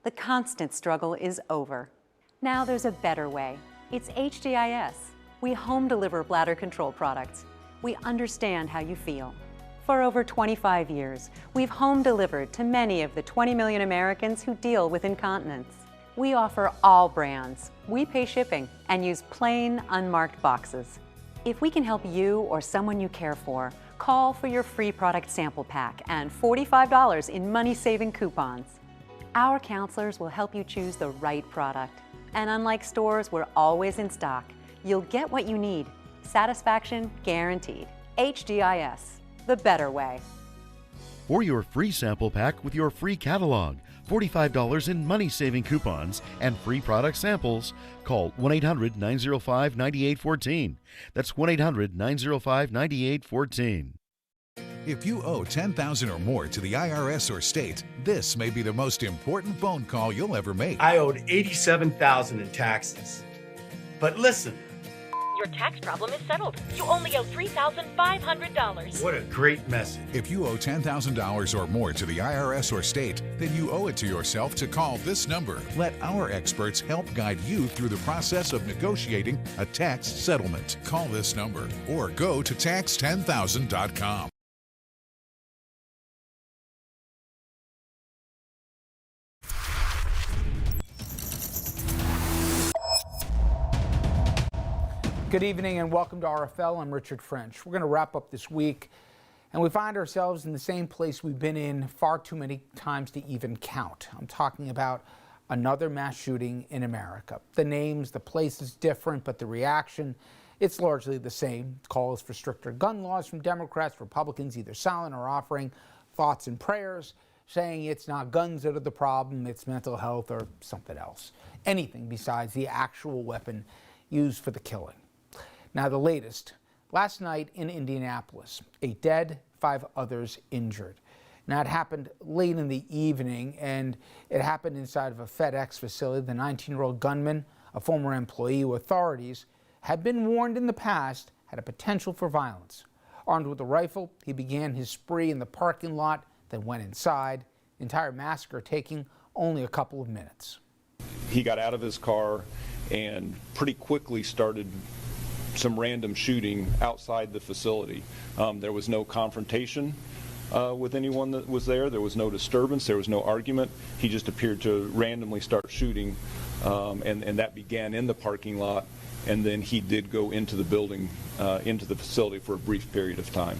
The constant struggle is over. Now there's a better way. It's HDIS. We home deliver bladder control products. We understand how you feel. For over 25 years, we've home delivered to many of the 20 million Americans who deal with incontinence. We offer all brands. We pay shipping and use plain, unmarked boxes. If we can help you or someone you care for, call for your free product sample pack and $45 in money-saving coupons. Our counselors will help you choose the right product. And unlike stores, we're always in stock. You'll get what you need. Satisfaction guaranteed. HDIS, the better way. For your free sample pack with your free catalog, $45 in money-saving coupons, and free product samples, call 1-800-905-9814. That's 1-800-905-9814. If you owe $10,000 or more to the IRS or state, this may be the most important phone call you'll ever make. I owed $87,000 in taxes. But listen. Your tax problem is settled. You only owe $3,500. What a great message. If you owe $10,000 or more to the IRS or state, then you owe it to yourself to call this number. Let our experts help guide you through the process of negotiating a tax settlement. Call this number or go to tax10000.com. Good evening and welcome to RFL. I'm Richard French. We're going to wrap up this week, and we find ourselves in the same place we've been in far too many times to even count. I'm talking about another mass shooting in America. The names, the place is different, but the reaction, it's largely the same. Calls for stricter gun laws from Democrats, Republicans either silent or offering thoughts and prayers, saying it's not guns that are the problem, it's mental health or something else. Anything besides the actual weapon used for the killing. Now the latest, last night in Indianapolis, 8 dead, 5 others injured. Now it happened late in the evening and it happened inside of a FedEx facility. The 19-year-old gunman, a former employee who authorities had been warned in the past had a potential for violence. Armed with a rifle, he began his spree in the parking lot, then went inside. The entire massacre taking only a couple of minutes. He got out of his car and pretty quickly started some random shooting outside the facility. There was no confrontation with anyone that was there. There was no disturbance. There was no argument. He just appeared to randomly start shooting, and that began in the parking lot. And then he did go into the building, into the facility for a brief period of time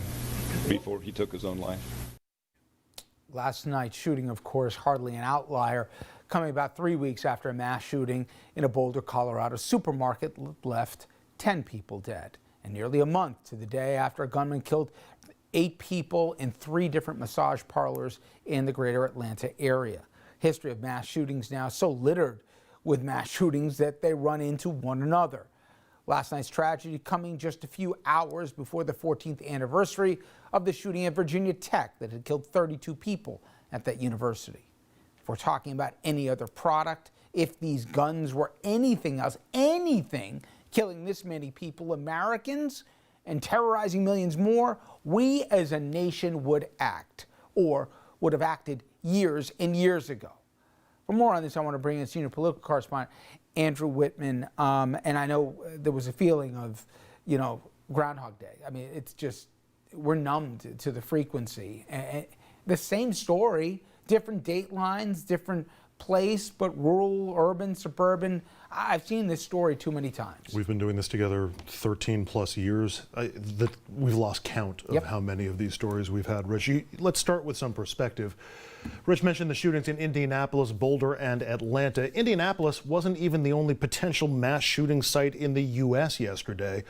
before he took his own life. Last night's shooting, of course, hardly an outlier, coming about 3 weeks after a mass shooting in a Boulder, Colorado supermarket left 10 people dead, and nearly a month to the day after a gunman killed 8 people in 3 different massage parlors in the greater Atlanta area. History of mass shootings now so littered with mass shootings that they run into one another. Last night's tragedy coming just a few hours before the 14th anniversary of the shooting at Virginia Tech that had killed 32 people at that university. If we're talking about any other product, if these guns were anything else, anything killing this many people, Americans, and terrorizing millions more, we as a nation would act, or would have acted years and years ago. For more on this, I want to bring in senior political correspondent Andrew Whitman. And I know there was a feeling of, Groundhog Day. I mean, it's just, we're numbed to the frequency. And the same story, different date lines, different place, but rural, urban, suburban. I've seen this story too many times. We've been doing this together 13 plus years. We've lost count of how many of these stories we've had. Rich, let's start with some perspective. Rich mentioned the shootings in Indianapolis, Boulder, and Atlanta. Indianapolis wasn't even the only potential mass shooting site in the U.S. yesterday.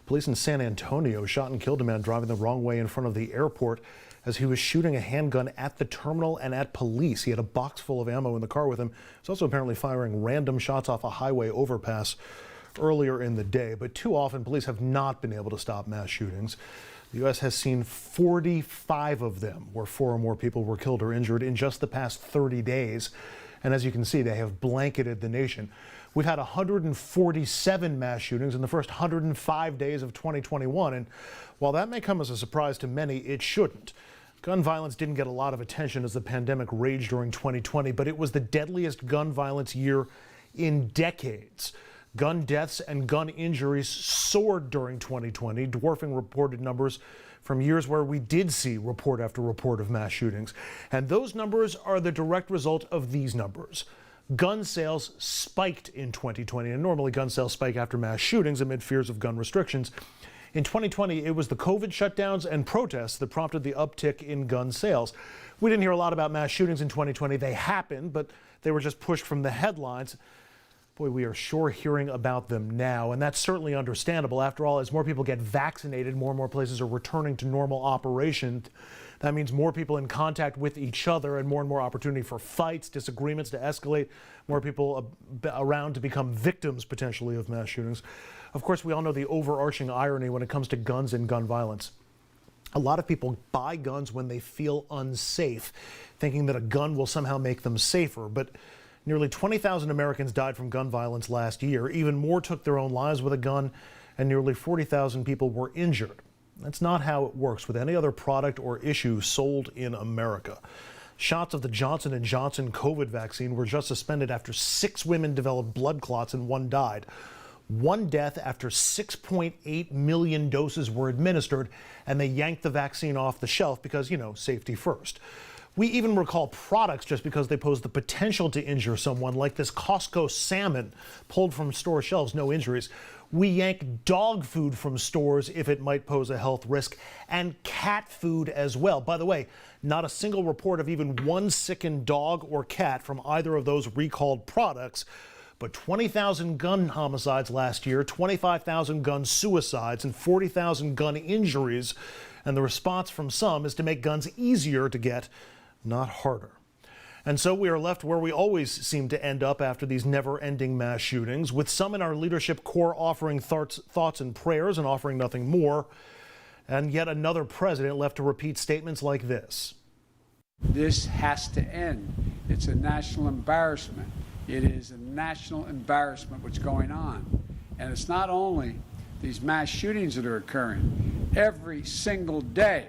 Police in San Antonio shot and killed a man driving the wrong way in front of the airport as he was shooting a handgun at the terminal and at police. He had a box full of ammo in the car with him. He's also apparently firing random shots off a highway overpass earlier in the day. But too often, police have not been able to stop mass shootings. The U.S. has seen 45 of them where 4 or more people were killed or injured in just the past 30 days. And as you can see, they have blanketed the nation. We've had 147 mass shootings in the first 105 days of 2021. And while that may come as a surprise to many, it shouldn't. Gun violence didn't get a lot of attention as the pandemic raged during 2020, but it was the deadliest gun violence year in decades. Gun deaths and gun injuries soared during 2020, dwarfing reported numbers from years where we did see report after report of mass shootings. And those numbers are the direct result of these numbers. Gun sales spiked in 2020, and normally gun sales spike after mass shootings amid fears of gun restrictions. In 2020, it was the COVID shutdowns and protests that prompted the uptick in gun sales. We didn't hear a lot about mass shootings in 2020. They happened, but they were just pushed from the headlines. Boy, we are sure hearing about them now, and that's certainly understandable. After all, as more people get vaccinated, more and more places are returning to normal operation. That means more people in contact with each other and more opportunity for fights, disagreements to escalate, more people around to become victims potentially of mass shootings. Of course, we all know the overarching irony when it comes to guns and gun violence. A lot of people buy guns when they feel unsafe, thinking that a gun will somehow make them safer. But nearly 20,000 Americans died from gun violence last year. Even more took their own lives with a gun, and nearly 40,000 people were injured. That's not how it works with any other product or issue sold in America. Shots of the Johnson & Johnson COVID vaccine were just suspended after 6 women developed blood clots and 1 died. 1 death after 6.8 million doses were administered, and they yanked the vaccine off the shelf because, safety first. We even recall products just because they pose the potential to injure someone, like this Costco salmon pulled from store shelves, no injuries. We yank dog food from stores if it might pose a health risk, and cat food as well. By the way, not a single report of even 1 sickened dog or cat from either of those recalled products. But 20,000 gun homicides last year, 25,000 gun suicides, and 40,000 gun injuries. And the response from some is to make guns easier to get, not harder. And so we are left where we always seem to end up after these never-ending mass shootings, with some in our leadership core offering thoughts and prayers and offering nothing more, and yet another president left to repeat statements like this. This has to end. It's a national embarrassment. It is a national embarrassment what's going on. And it's not only these mass shootings that are occurring. Every single day,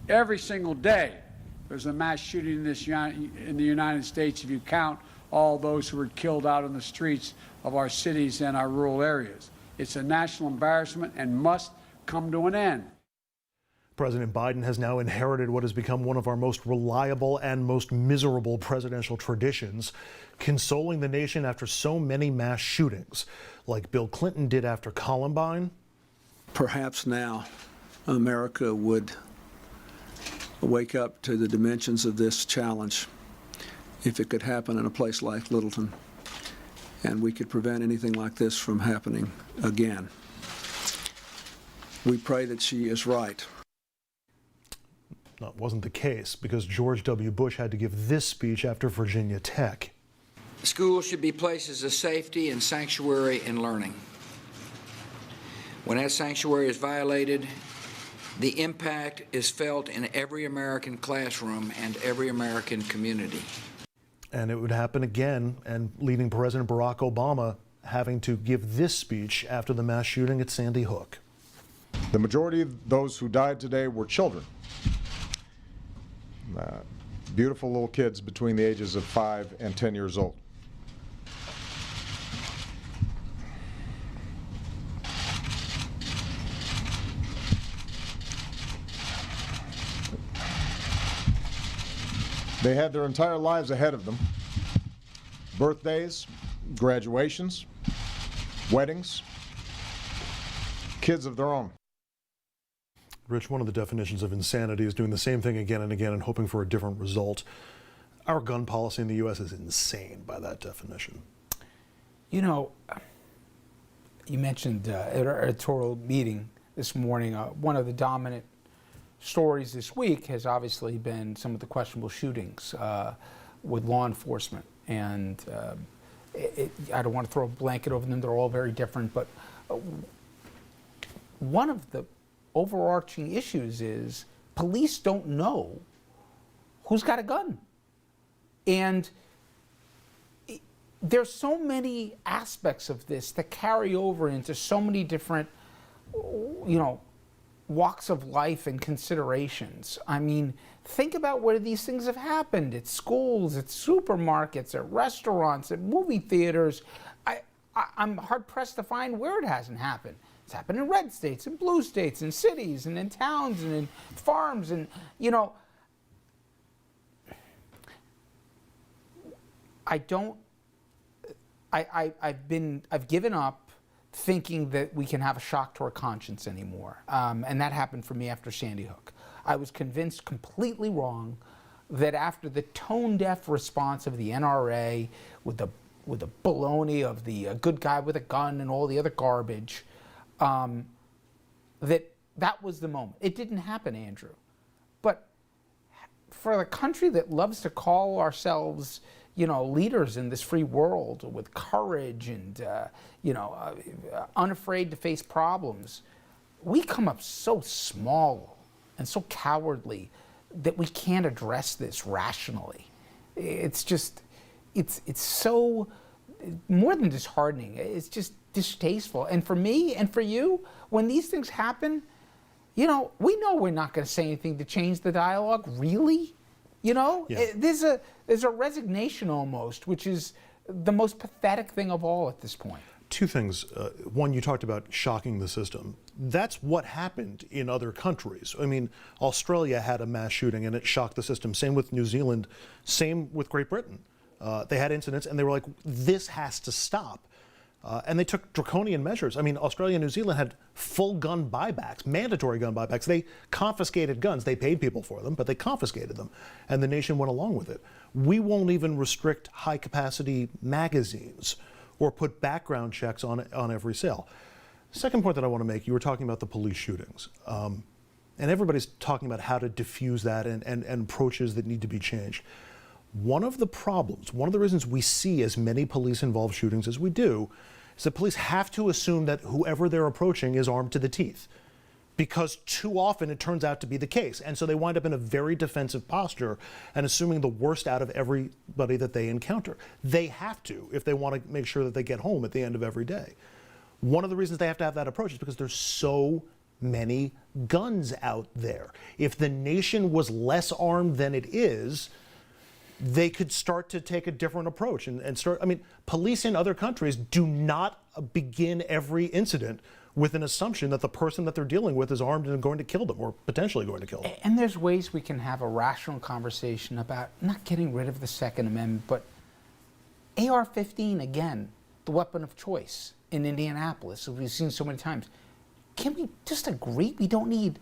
there's a mass shooting in the United States if you count all those who were killed out in the streets of our cities and our rural areas. It's a national embarrassment and must come to an end. President Biden has now inherited what has become one of our most reliable and most miserable presidential traditions, consoling the nation after so many mass shootings, like Bill Clinton did after Columbine. Perhaps now America would wake up to the dimensions of this challenge if it could happen in a place like Littleton, and we could prevent anything like this from happening again. We pray that she is right. That wasn't the case, because George W. Bush had to give this speech after Virginia Tech. Schools should be places of safety and sanctuary and learning. When that sanctuary is violated, the impact is felt in every American classroom and every American community. And it would happen again, and leading President Barack Obama having to give this speech after the mass shooting at Sandy Hook. The majority of those who died today were children. Beautiful little kids between the ages of 5 and 10 years old. They had their entire lives ahead of them. Birthdays, graduations, weddings, kids of their own. Rich, one of the definitions of insanity is doing the same thing again and again and hoping for a different result. Our gun policy in the U.S. is insane by that definition. You know, you mentioned at our editorial meeting this morning, one of the dominant stories this week has obviously been some of the questionable shootings with law enforcement. And I don't want to throw a blanket over them. They're all very different. But one of the overarching issues is police don't know who's got a gun. And there's so many aspects of this that carry over into so many different, walks of life and considerations. I mean, think about where these things have happened. At schools, at supermarkets, at restaurants, at movie theaters. I'm hard-pressed to find where it hasn't happened. It's happened in red states, in blue states, in cities, and in towns, and in farms, and, you know, I've given up thinking that we can have a shock to our conscience anymore. And that happened for me after Sandy Hook. I was convinced completely wrong that after the tone-deaf response of the NRA with the baloney of the good guy with a gun and all the other garbage, that was the moment. It didn't happen, Andrew. But for a country that loves to call ourselves, you know, leaders in this free world with courage and, unafraid to face problems, we come up so small and so cowardly that we can't address this rationally. It's just, it's so more than disheartening. It's just distasteful. And for me and for you, when these things happen, you know we're not going to say anything to change the dialogue, really. You know, yeah. There's a resignation almost, which is the most pathetic thing of all at this point. Two things. One, you talked about shocking the system. That's what happened in other countries. I mean, Australia had a mass shooting and it shocked the system. Same with New Zealand. Same with Great Britain. They had incidents and they were like, this has to stop. And they took draconian measures. I mean, Australia and New Zealand had full gun buybacks, mandatory gun buybacks. They confiscated guns. They paid people for them, but they confiscated them. And the nation went along with it. We won't even restrict high-capacity magazines or put background checks on every sale. Second point that I want to make, you were talking about the police shootings. And everybody's talking about how to diffuse that and approaches that need to be changed. One of the problems, one of the reasons we see as many police-involved shootings as we do, is that police have to assume that whoever they're approaching is armed to the teeth, because too often it turns out to be the case. And so they wind up in a very defensive posture and assuming the worst out of everybody that they encounter. They have to if they want to make sure that they get home at the end of every day. One of the reasons they have to have that approach is because there's so many guns out there. If the nation was less armed than it is, they could start to take a different approach and start. I mean, police in other countries do not begin every incident with an assumption that the person that they're dealing with is armed and going to kill them or potentially going to kill them. And there's ways we can have a rational conversation about not getting rid of the Second Amendment, but AR-15, again, the weapon of choice in Indianapolis, as we've seen so many times. Can we just agree we don't need,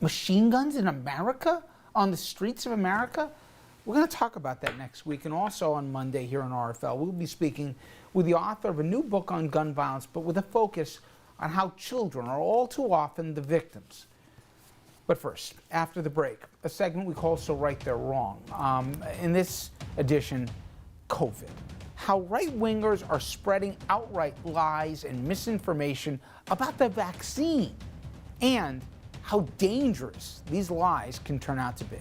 machine guns in America, on the streets of America? We're going to talk about that next week, and also on Monday here on RFL. We'll be speaking with the author of a new book on gun violence, but with a focus on how children are all too often the victims. But first, after the break, a segment we call So Right They're Wrong. In this edition, COVID. How right-wingers are spreading outright lies and misinformation about the vaccine, and how dangerous these lies can turn out to be.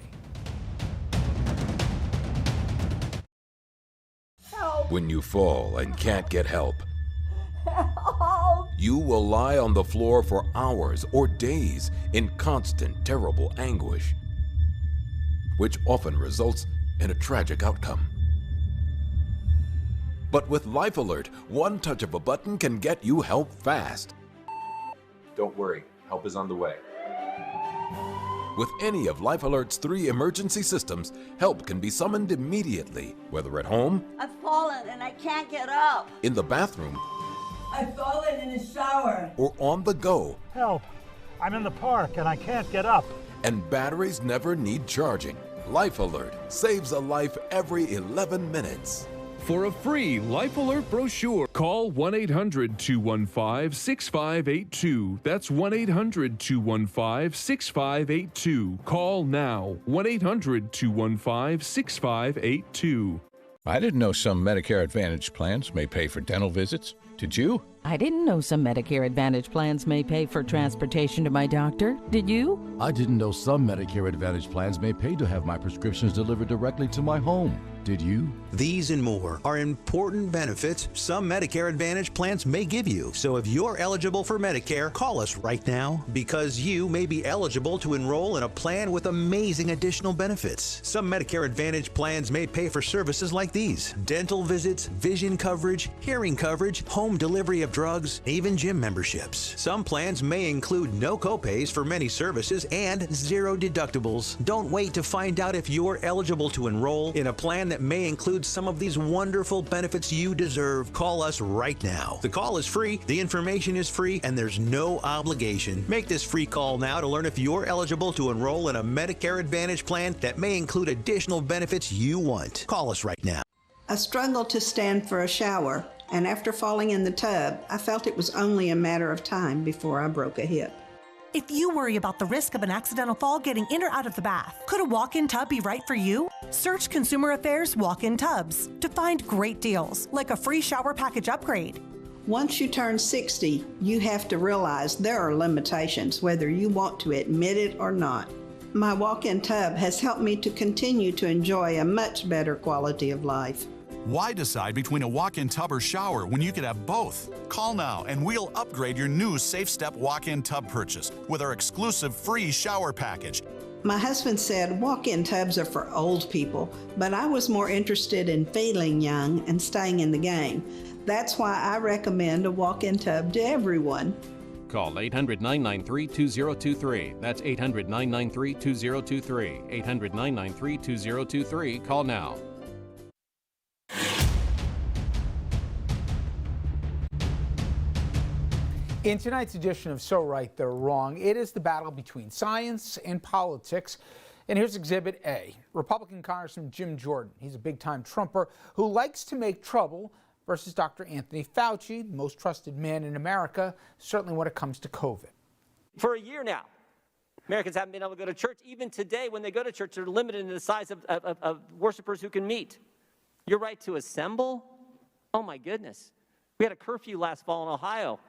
When you fall and can't get help, Help! you will lie on the floor for hours or days in constant, terrible anguish, which often results in a tragic outcome. But with Life Alert, one touch of a button can get you help fast. Don't worry, help is on the way. With any of Life Alert's 3 emergency systems, help can be summoned immediately, whether at home, I've fallen and I can't get up. in the bathroom, I've fallen in the shower. or on the go. Help! I'm in the park and I can't get up. And batteries never need charging. Life Alert saves a life every 11 minutes. For a free Life Alert brochure, call 1-800-215-6582. That's 1-800-215-6582. Call now. 1-800-215-6582. I didn't know some Medicare Advantage plans may pay for dental visits. Did you? I didn't know some Medicare Advantage plans may pay for transportation to my doctor. Did you? I didn't know some Medicare Advantage plans may pay to have my prescriptions delivered directly to my home. Did you? These and more are important benefits some Medicare Advantage plans may give you. So if you're eligible for Medicare, call us right now because you may be eligible to enroll in a plan with amazing additional benefits. Some Medicare Advantage plans may pay for services like these: dental visits, vision coverage, hearing coverage, home delivery of drugs, even gym memberships. Some plans may include no copays for many services and 0 deductibles. Don't wait to find out if you're eligible to enroll in a plan that may include some of these wonderful benefits you deserve. Call us right now. The call is free, the information is free, and there's no obligation. Make this free call now to learn if you're eligible to enroll in a Medicare Advantage plan that may include additional benefits you want. Call us right now. I struggled to stand for a shower, and after falling in the tub, I felt it was only a matter of time before I broke a hip. If you worry about the risk of an accidental fall getting in or out of the bath, could a walk-in tub be right for you? Search Consumer Affairs walk-in tubs to find great deals, like a free shower package upgrade. Once you turn 60, you have to realize there are limitations, whether you want to admit it or not. My walk-in tub has helped me to continue to enjoy a much better quality of life. Why decide between a walk-in tub or shower when you could have both? Call now and we'll upgrade your new Safe Step walk-in tub purchase with our exclusive free shower package. My husband said walk-in tubs are for old people, but I was more interested in feeling young and staying in the game. That's why I recommend a walk-in tub to everyone. Call 800-993-2023. That's 800-993-2023. 800-993-2023. Call now. In tonight's edition of So Right, They're Wrong, it is the battle between science and politics. And here's Exhibit A. Republican Congressman Jim Jordan, he's a big-time Trumper who likes to make trouble, versus Dr. Anthony Fauci, the most trusted man in America, certainly when it comes to COVID. For a year now, Americans haven't been able to go to church. Even today, when they go to church, they're limited in the size of worshipers who can meet. Your right to assemble? Oh, my goodness. We had a curfew last fall in Ohio.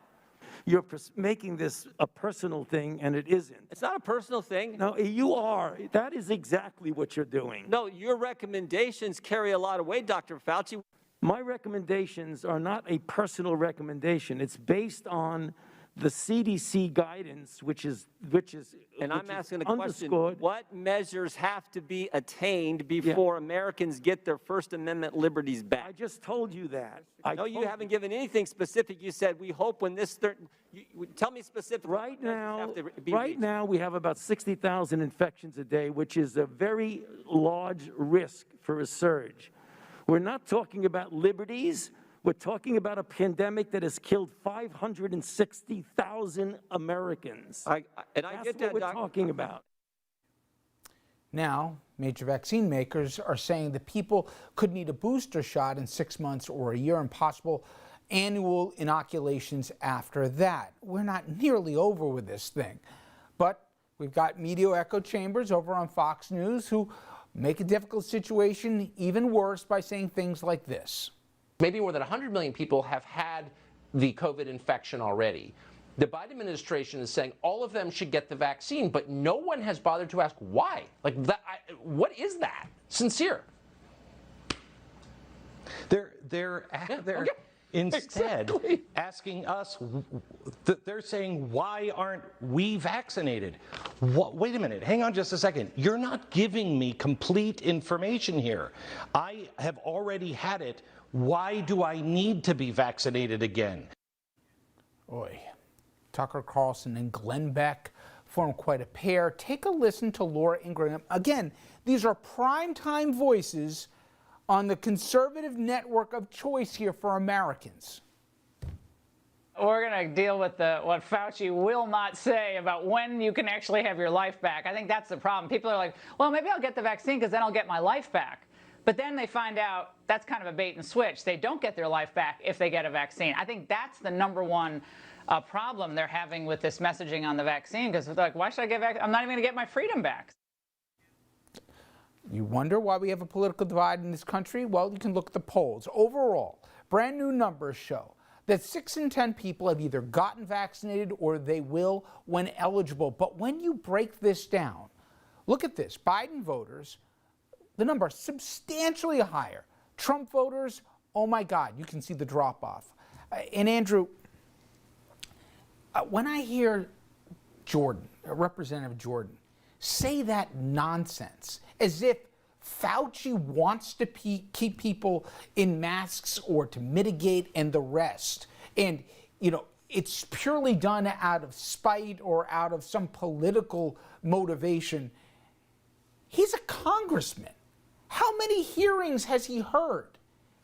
You're making this a personal thing, and it isn't. It's not a personal thing. No, you are. That is exactly what you're doing. No, your recommendations carry a lot of weight, Dr. Fauci. My recommendations are not a personal recommendation. It's based on the CDC guidance, which is and I'm asking the question, what measures have to be attained before Americans get their First Amendment liberties back? I just told you that. No, you haven't given anything specific. You said, we hope when this tell me specifically. Right now, we have about 60,000 infections a day, which is a very large risk for a surge. We're not talking about liberties. We're talking about a pandemic that has killed 560,000 Americans. I get that, what we're talking about. Now, major vaccine makers are saying that people could need a booster shot in 6 months or a year and possible annual inoculations after that. We're not nearly over with this thing. But we've got media echo chambers over on Fox News who make a difficult situation even worse by saying things like this. Maybe more than 100 million people have had the COVID infection already. The Biden administration is saying all of them should get the vaccine, but no one has bothered to ask why. Like, what is that? Sincere. They're instead asking us, they're saying, why aren't we vaccinated? Wait a minute, hang on just a second. You're not giving me complete information here. I have already had it. Why do I need to be vaccinated again? Oy. Tucker Carlson and Glenn Beck form quite a pair. Take a listen to Laura Ingraham. Again, these are primetime voices on the conservative network of choice here for Americans. We're going to deal with what Fauci will not say about when you can actually have your life back. I think that's the problem. People are like, well, maybe I'll get the vaccine because then I'll get my life back. But then they find out that's kind of a bait and switch. They don't get their life back if they get a vaccine. I think that's the number one problem they're having with this messaging on the vaccine, because they're like, why should I get vaccinated? I'm not even going to get my freedom back. You wonder why we have a political divide in this country? Well, you can look at the polls. Overall, brand new numbers show that 6 in 10 people have either gotten vaccinated or they will when eligible. But when you break this down, look at this. Biden voters the number substantially higher. Trump voters, oh my God, you can see the drop-off. And Andrew, when I hear Jordan, Representative Jordan, say that nonsense, as if Fauci wants to keep people in masks or to mitigate and the rest, and, you know, it's purely done out of spite or out of some political motivation. He's a congressman. How many hearings has he heard?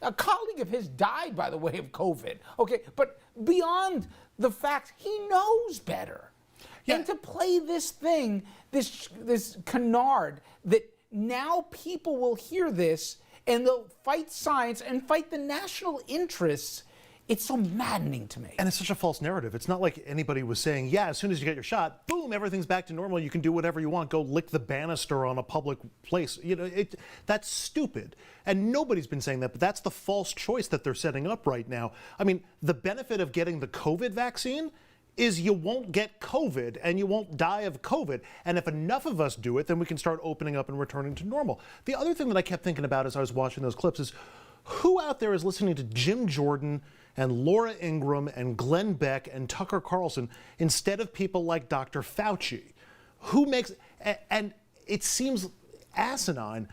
A colleague of his died, by the way, of COVID. Okay, but beyond the facts, he knows better. Yeah. And to play this thing, this canard, that now people will hear this and they'll fight science and fight the national interests. It's so maddening to me. And it's such a false narrative. It's not like anybody was saying, yeah, as soon as you get your shot, boom, everything's back to normal. You can do whatever you want. Go lick the banister on a public place. You know, that's stupid. And nobody's been saying that, but that's the false choice that they're setting up right now. I mean, the benefit of getting the COVID vaccine is you won't get COVID and you won't die of COVID. And if enough of us do it, then we can start opening up and returning to normal. The other thing that I kept thinking about as I was watching those clips is, who out there is listening to Jim Jordan and Laura Ingraham and Glenn Beck and Tucker Carlson instead of people like Dr. Fauci? Who makes, and it seems asinine,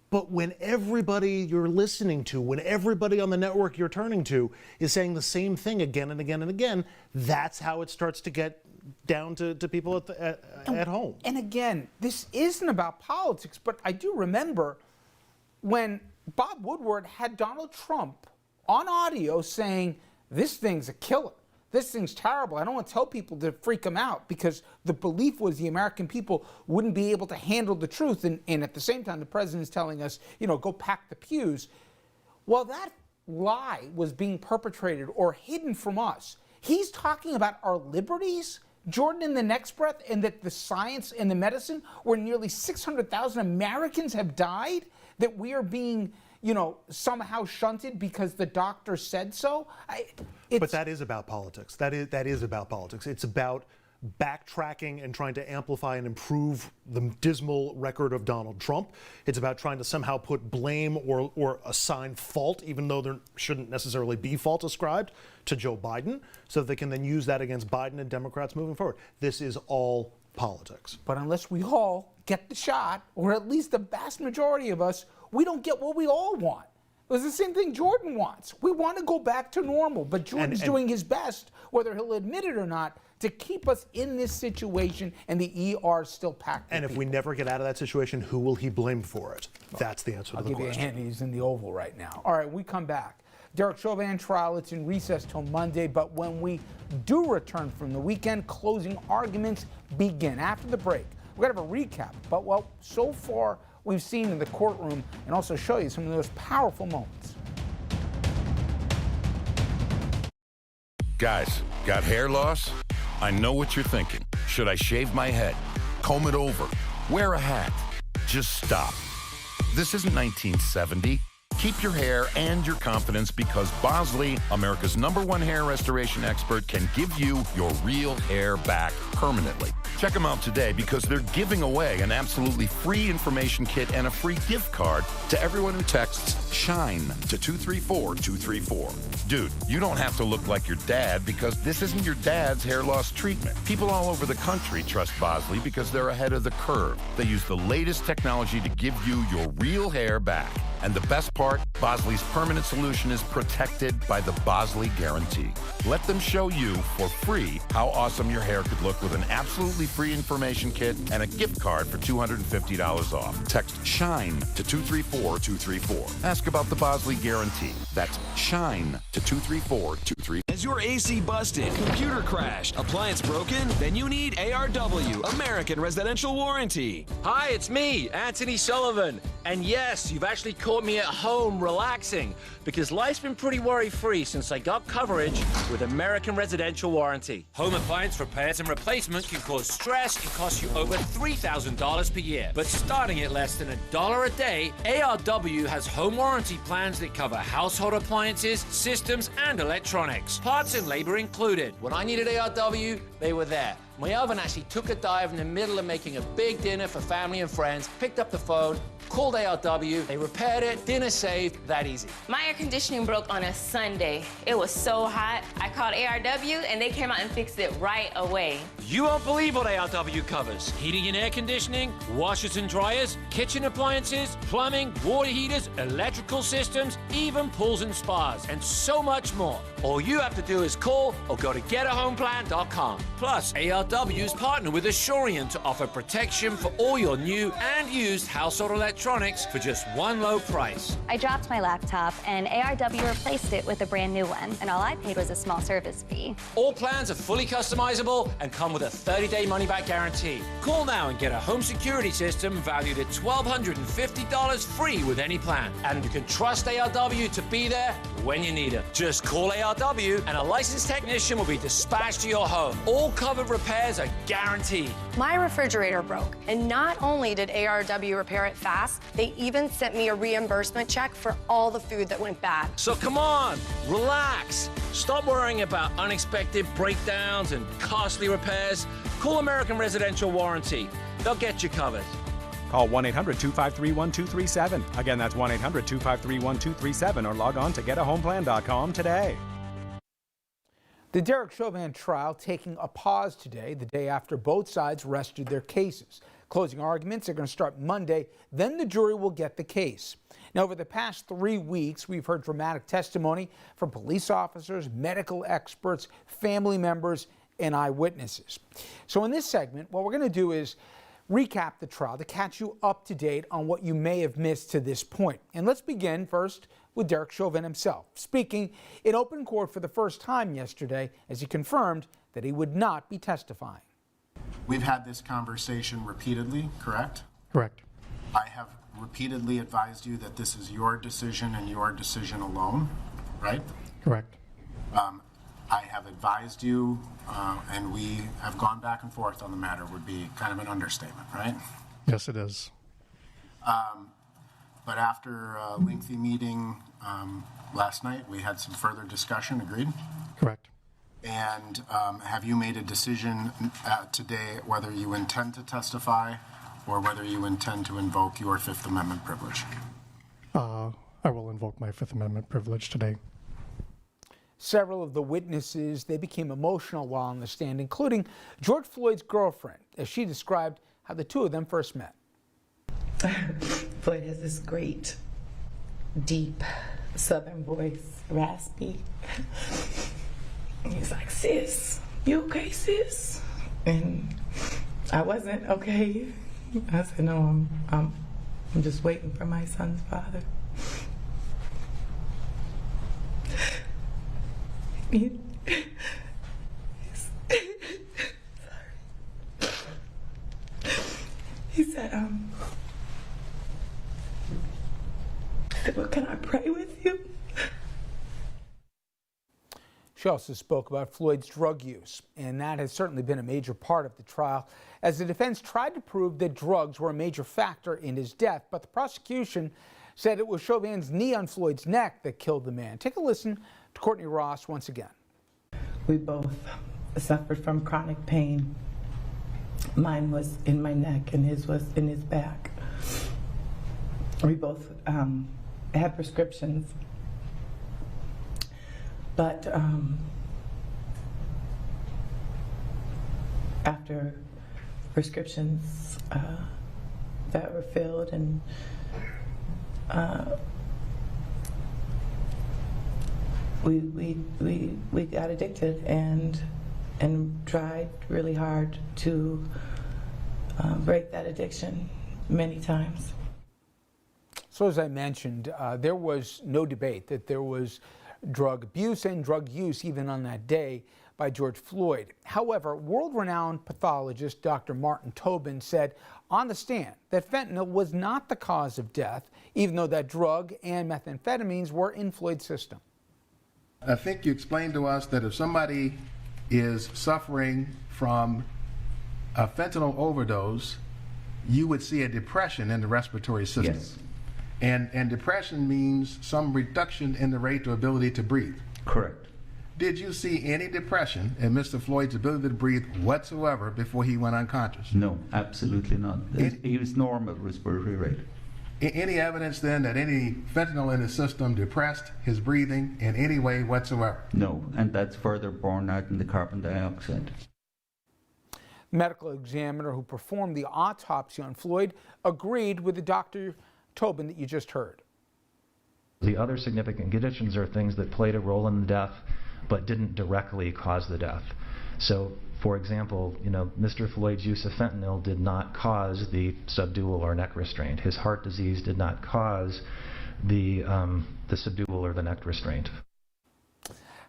but when everybody you're listening to, when everybody on the network you're turning to is saying the same thing again and again and again, that's how it starts to get down to people at home. And again, this isn't about politics, but I do remember when Bob Woodward had Donald Trump on audio saying, this thing's a killer. This thing's terrible. I don't want to tell people to freak them out, because the belief was the American people wouldn't be able to handle the truth. And at the same time, the president's telling us, you know, go pack the pews. Well, that lie was being perpetrated or hidden from us. He's talking about our liberties, Jordan, in the next breath, and that the science and the medicine, where nearly 600,000 Americans have died, that we are being, you know, somehow shunted because the doctor said so. But that is about politics. That is about politics. It's about backtracking and trying to amplify and improve the dismal record of Donald Trump. It's about trying to somehow put blame or assign fault, even though there shouldn't necessarily be fault ascribed, to Joe Biden, so that they can then use that against Biden and Democrats moving forward. This is all politics. But unless we all get the shot, or at least the vast majority of us, we don't get what we all want. It was the same thing Jordan wants. We want to go back to normal, but Jordan's doing his best, whether he'll admit it or not, to keep us in this situation, and the ER still packed. And if we never get out of that situation, who will he blame for it? That's the answer to the question. I'll give you a hint, he's in the Oval right now. All right, we come back. Derek Chauvin trial, it's in recess till Monday, but when we do return from the weekend, closing arguments begin. After the break, we're going to have a recap, but what so far we've seen in the courtroom, and also show you some of those powerful moments. Guys, got hair loss? I know what you're thinking. Should I shave my head? Comb it over? Wear a hat? Just stop. This isn't 1970. Keep your hair and your confidence, because Bosley, America's #1 hair restoration expert, can give you your real hair back permanently. Check them out today, because they're giving away an absolutely free information kit and a free gift card to everyone who texts SHINE to 234-234. Dude, you don't have to look like your dad, because this isn't your dad's hair loss treatment. People all over the country trust Bosley because they're ahead of the curve. They use the latest technology to give you your real hair back. And the best part, Bosley's permanent solution is protected by the Bosley Guarantee. Let them show you for free how awesome your hair could look with an absolutely free information kit and a gift card for $250 off. Text SHINE to 234-234. Ask about the Bosley Guarantee. That's SHINE to 234-234. Has your AC busted, computer crashed, appliance broken? Then you need ARW, American Residential Warranty. Hi, it's me, Anthony Sullivan. And yes, you've actually caught me at home relaxing, because life's been pretty worry-free since I got coverage with American Residential Warranty. Home appliance repairs and replacement can cause stress and cost you over $3,000 per year. But starting at less than $1 a day, ARW has home warranty plans that cover household appliances, systems, and electronics. Parts and labor included. When I needed ARW, they were there. My oven actually took a dive in the middle of making a big dinner for family and friends, picked up the phone, called ARW, they repaired it, dinner saved, that easy. My air conditioning broke on a Sunday. It was so hot, I called ARW and they came out and fixed it right away. You won't believe what ARW covers. Heating and air conditioning, washers and dryers, kitchen appliances, plumbing, water heaters, electrical systems, even pools and spas, and so much more. All you have to do is call or go to getahomeplan.com. Plus, ARW's partner with Assurant to offer protection for all your new and used household electronics for just one low price. I dropped my laptop and ARW replaced it with a brand new one, and all I paid was a small service fee. All plans are fully customizable and come with a 30-day money-back guarantee. Call now and get a home security system valued at $1,250 free with any plan. And you can trust ARW to be there when you need it. Just call ARW and a licensed technician will be dispatched to your home. All covered repairs are guaranteed. My refrigerator broke, and not only did ARW repair it fast, they even sent me a reimbursement check for all the food that went bad. So come on, relax. Stop worrying about unexpected breakdowns and costly repairs. Call American Residential Warranty. They'll get you covered. Call 1-800-253-1237. Again, that's 1-800-253-1237 or log on to getahomeplan.com today. The Derek Chauvin trial taking a pause today, the day after both sides rested their cases. Closing arguments are going to start Monday, then the jury will get the case. Now, over the past 3 weeks, we've heard dramatic testimony from police officers, medical experts, family members, and eyewitnesses. So in this segment, what we're going to do is recap the trial to catch you up to date on what you may have missed to this point. And let's begin first with Derek Chauvin himself, speaking in open court for the first time yesterday as he confirmed that he would not be testifying. We've had this conversation repeatedly, correct? Correct. I have repeatedly advised you that this is your decision and your decision alone, right? Correct. I have advised you, and we have gone back and forth on the matter, would be kind of an understatement, right? Yes, it is. But after a lengthy meeting last night, we had some further discussion, agreed? Correct. And have you made a decision today whether you intend to testify or whether you intend to invoke your Fifth Amendment privilege? I will invoke my Fifth Amendment privilege today. Several of the witnesses, they became emotional while on the stand, including George Floyd's girlfriend, as she described how the two of them first met. Floyd has this great, deep Southern voice, raspy. He's like, "Sis, you okay, sis?" And I wasn't okay. I said, "No, I'm just waiting for my son's father." He said, "Well, can I pray with you?" She also spoke about Floyd's drug use, and that has certainly been a major part of the trial, as the defense tried to prove that drugs were a major factor in his death, but the prosecution said it was Chauvin's knee on Floyd's neck that killed the man. Take a listen to Courtney Ross once again. We both suffered from chronic pain. Mine was in my neck and his was in his back. We both had prescriptions, but after prescriptions that were filled and we got addicted and tried really hard to break that addiction many times. So as I mentioned, there was no debate that there was drug abuse and drug use even on that day by George Floyd. However, world-renowned pathologist Dr. Martin Tobin said on the stand that fentanyl was not the cause of death, even though that drug and methamphetamines were in Floyd's system. I think you explained to us that if somebody is suffering from a fentanyl overdose, you would see a depression in the respiratory system. Yes. And depression means some reduction in the rate or ability to breathe. Correct. Did you see any depression in Mr. Floyd's ability to breathe whatsoever before he went unconscious? No, absolutely not. He was normal respiratory rate. Any evidence then that any fentanyl in his system depressed his breathing in any way whatsoever? No, and that's further borne out in the carbon dioxide. The medical examiner who performed the autopsy on Floyd agreed with the Dr. Tobin that you just heard. The other significant conditions are things that played a role in the death but didn't directly cause the death. So, for example, Mr. Floyd's use of fentanyl did not cause the subdual or neck restraint. His heart disease did not cause the subdual or the neck restraint.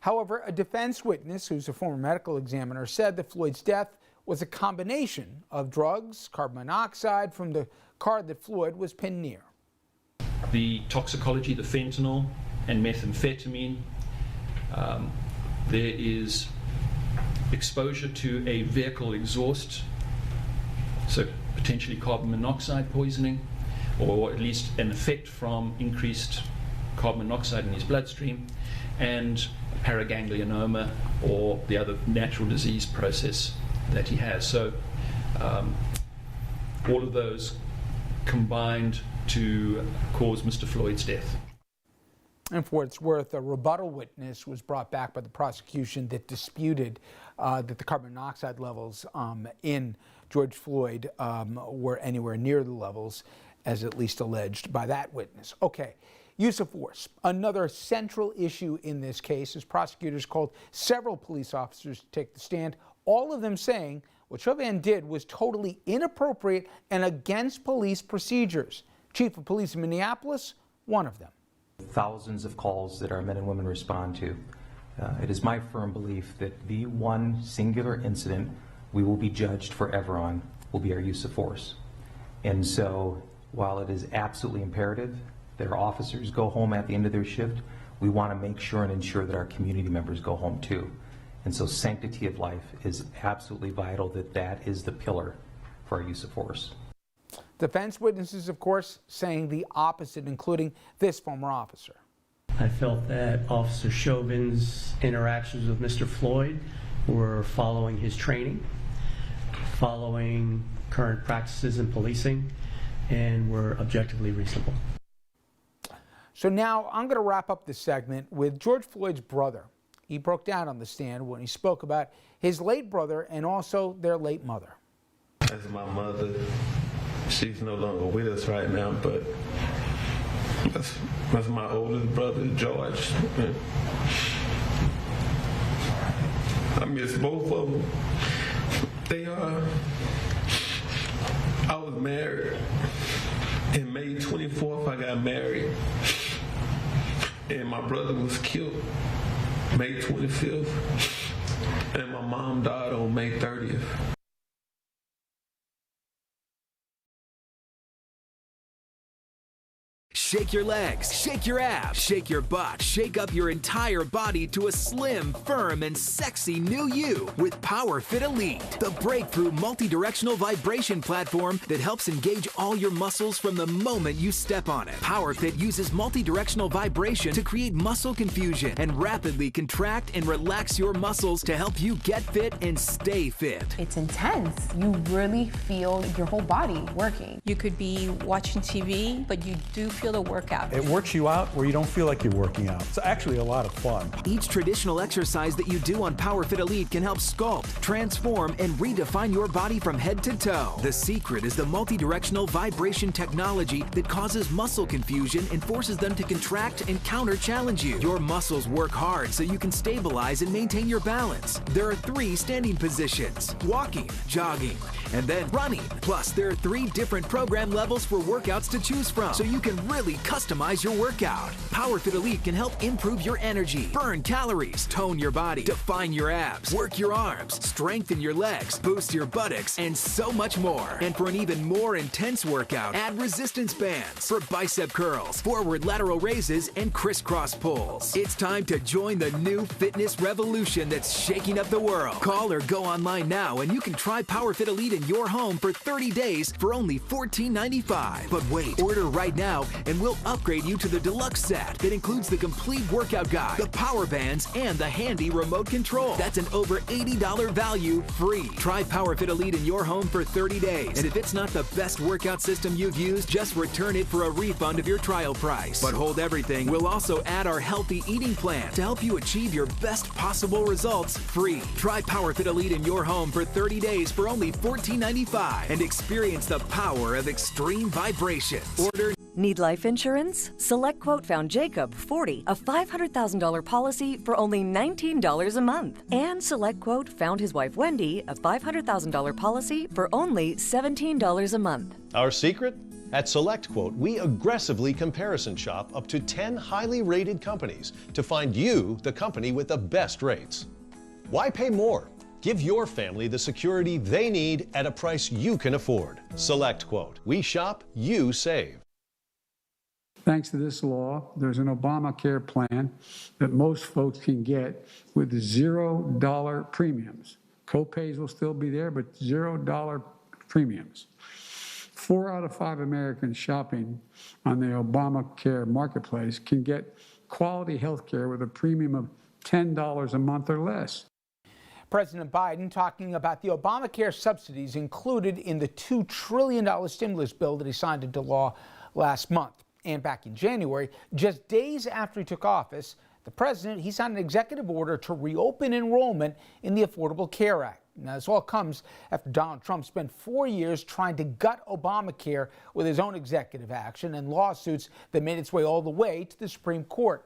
However, a defense witness who's a former medical examiner said that Floyd's death was a combination of drugs, carbon monoxide from the car that Floyd was pinned near. The toxicology, the fentanyl and methamphetamine, there is exposure to a vehicle exhaust, so potentially carbon monoxide poisoning, or at least an effect from increased carbon monoxide in his bloodstream, and paraganglionoma, or the other natural disease process that he has. So all of those combined to cause Mr. Floyd's death. And for what it's worth, a rebuttal witness was brought back by the prosecution that disputed that the carbon monoxide levels in George Floyd were anywhere near the levels as at least alleged by that witness. Okay, use of force. Another central issue in this case is prosecutors called several police officers to take the stand, all of them saying what Chauvin did was totally inappropriate and against police procedures. Chief of Police in Minneapolis, one of them. Thousands of calls that our men and women respond to. It is my firm belief that the one singular incident we will be judged forever on will be our use of force. And so, while it is absolutely imperative that our officers go home at the end of their shift, we want to make sure and ensure that our community members go home too. And so sanctity of life is absolutely vital, that is the pillar for our use of force. Defense witnesses, of course, saying the opposite, including this former officer. I felt that Officer Chauvin's interactions with Mr. Floyd were following his training, following current practices in policing, and were objectively reasonable. So now I'm going to wrap up this segment with George Floyd's brother. He broke down on the stand when he spoke about his late brother and also their late mother. As my mother, she's no longer with us right now, but that's my oldest brother, George. I miss both of them. I was married. In May 24th, I got married. And my brother was killed May 25th. And my mom died on May 30th. Shake your legs, shake your abs, shake your butt, shake up your entire body to a slim, firm, and sexy new you with PowerFit Elite, the breakthrough multi-directional vibration platform that helps engage all your muscles from the moment you step on it. PowerFit uses multi-directional vibration to create muscle confusion and rapidly contract and relax your muscles to help you get fit and stay fit. It's intense. You really feel your whole body working. You could be watching TV, but you do feel the workout. It works you out where you don't feel like you're working out. It's actually a lot of fun. Each traditional exercise that you do on PowerFit Elite can help sculpt, transform, and redefine your body from head to toe. The secret is the multi-directional vibration technology that causes muscle confusion and forces them to contract and counter-challenge you. Your muscles work hard so you can stabilize and maintain your balance. There are 3 standing positions: walking, jogging, and then running. Plus, there are 3 different program levels for workouts to choose from, so you can really customize your workout. PowerFit Elite can help improve your energy, burn calories, tone your body, define your abs, work your arms, strengthen your legs, boost your buttocks, and so much more. And for an even more intense workout, add resistance bands for bicep curls, forward lateral raises, and crisscross pulls. It's time to join the new fitness revolution that's shaking up the world. Call or go online now and you can try PowerFit Elite in your home for 30 days for only $14.95. But wait, order right now and we'll upgrade you to the deluxe set that includes the complete workout guide, the power bands, and the handy remote control. That's an over $80 value free. Try PowerFit Elite in your home for 30 days. And if it's not the best workout system you've used, just return it for a refund of your trial price. But hold everything, we'll also add our healthy eating plan to help you achieve your best possible results free. Try PowerFit Elite in your home for 30 days for only $14.95 and experience the power of extreme vibration. Order. Need life insurance? SelectQuote found Jacob, 40, a $500,000 policy for only $19 a month. And SelectQuote found his wife Wendy, a $500,000 policy for only $17 a month. Our secret? At SelectQuote, we aggressively comparison shop up to 10 highly rated companies to find you the company with the best rates. Why pay more? Give your family the security they need at a price you can afford. SelectQuote. We shop, you save. Thanks to this law, there's an Obamacare plan that most folks can get with $0 premiums. Co-pays will still be there, but $0 premiums. 4 out of 5 Americans shopping on the Obamacare marketplace can get quality health care with a premium of $10 a month or less. President Biden talking about the Obamacare subsidies included in the $2 trillion stimulus bill that he signed into law last month. And back in January, just days after he took office, the president, he signed an executive order to reopen enrollment in the Affordable Care Act. Now, this all comes after Donald Trump spent 4 years trying to gut Obamacare with his own executive action and lawsuits that made its way all the way to the Supreme Court.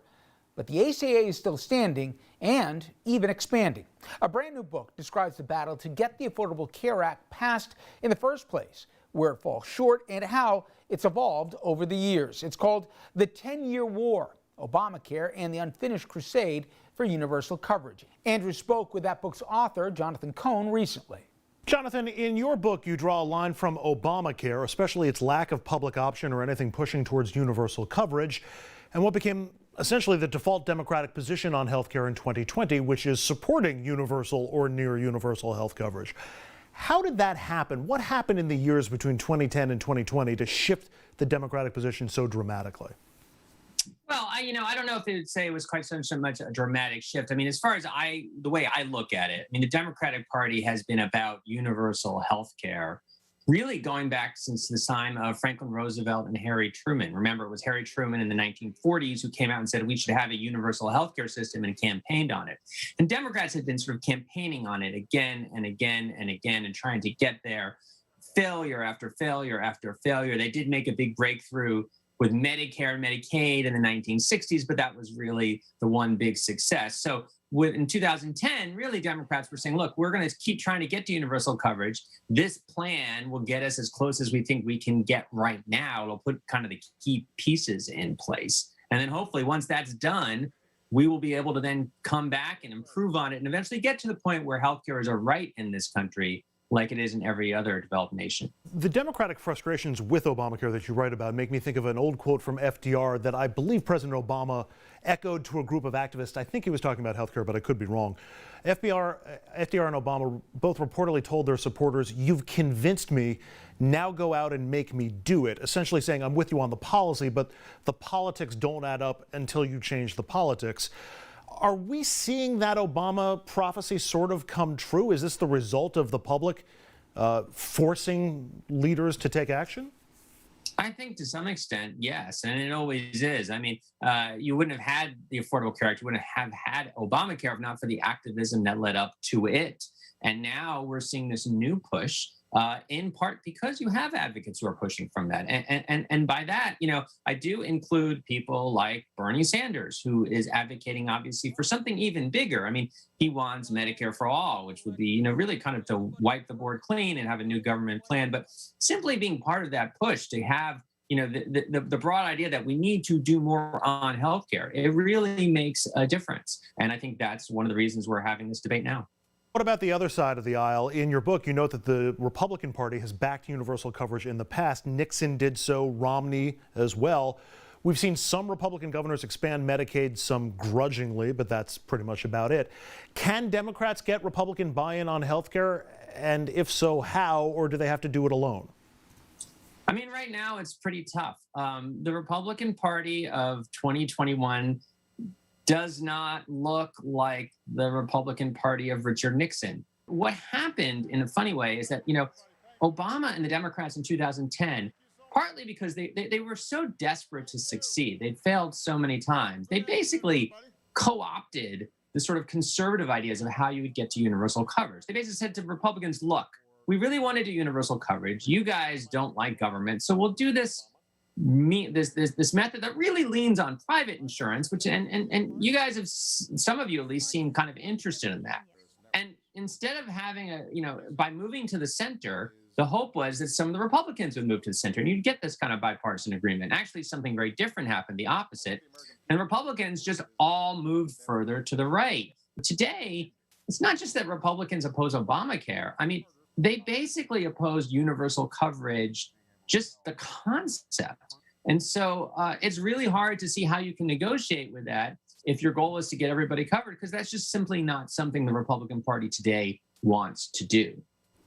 But the ACA is still standing and even expanding. A brand new book describes the battle to get the Affordable Care Act passed in the first place, where it falls short, and how it's evolved over the years. It's called The 10-Year War, Obamacare and the Unfinished Crusade for Universal Coverage. Andrew spoke with that book's author, Jonathan Cohn, recently. Jonathan, in your book, you draw a line from Obamacare, especially its lack of public option or anything pushing towards universal coverage, and what became essentially the default Democratic position on health care in 2020, which is supporting universal or near universal health coverage. How did that happen? What happened in the years between 2010 and 2020 to shift the Democratic position so dramatically? Well, I don't know if they would say it was quite so much a dramatic shift. I mean, as far as the way I look at it, I mean, the Democratic Party has been about universal health care really going back since the time of Franklin Roosevelt and Harry Truman. Remember, it was Harry Truman in the 1940s who came out and said we should have a universal healthcare system and campaigned on it. And Democrats had been sort of campaigning on it again and again and again and trying to get there, failure after failure after failure. They did make a big breakthrough with Medicare and Medicaid in the 1960s, but that was really the one big success. So in 2010, really Democrats were saying, look, we're going to keep trying to get to universal coverage. This plan will get us as close as we think we can get right now. It'll put kind of the key pieces in place. And then hopefully once that's done, we will be able to then come back and improve on it and eventually get to the point where healthcare is a right in this country, like it is in every other developed nation. The Democratic frustrations with Obamacare that you write about make me think of an old quote from FDR that I believe President Obama echoed to a group of activists. I think he was talking about healthcare, but I could be wrong. FDR and Obama both reportedly told their supporters, "You've convinced me, now go out and make me do it," essentially saying, I'm with you on the policy, but the politics don't add up until you change the politics. Are we seeing that Obama prophecy sort of come true? Is this the result of the public forcing leaders to take action? I think to some extent, yes, and it always is. I mean, you wouldn't have had the Affordable Care Act, you wouldn't have had Obamacare if not for the activism that led up to it. And now we're seeing this new push, in part because you have advocates who are pushing from that. And by that, I do include people like Bernie Sanders, who is advocating, obviously, for something even bigger. I mean, he wants Medicare for all, which would be, really kind of to wipe the board clean and have a new government plan. But simply being part of that push to have, the broad idea that we need to do more on healthcare, it really makes a difference. And I think that's one of the reasons we're having this debate now. What about the other side of the aisle? In your book, you note that the Republican Party has backed universal coverage in the past. Nixon did so, Romney as well. We've seen some Republican governors expand Medicaid, some grudgingly, but that's pretty much about it. Can Democrats get Republican buy-in on health care? And if so, how? Or do they have to do it alone? I mean, right now it's pretty tough. The Republican Party of 2021 does not look like the Republican Party of Richard Nixon. What happened in a funny way is that, Obama and the Democrats in 2010, partly because they were so desperate to succeed, they'd failed so many times, they basically co-opted the sort of conservative ideas of how you would get to universal coverage. They basically said to Republicans, look, we really want to do universal coverage. You guys don't like government, so we'll do this method that really leans on private insurance, which and you guys have, some of you at least, seem kind of interested in that. And instead of having by moving to the center, the hope was that some of the Republicans would move to the center and you'd get this kind of bipartisan agreement. Actually, something very different happened, the opposite. And Republicans just all moved further to the right. Today, it's not just that Republicans oppose Obamacare. I mean, they basically oppose universal coverage, just the concept. And so it's really hard to see how you can negotiate with that if your goal is to get everybody covered, because that's just simply not something the Republican Party today wants to do.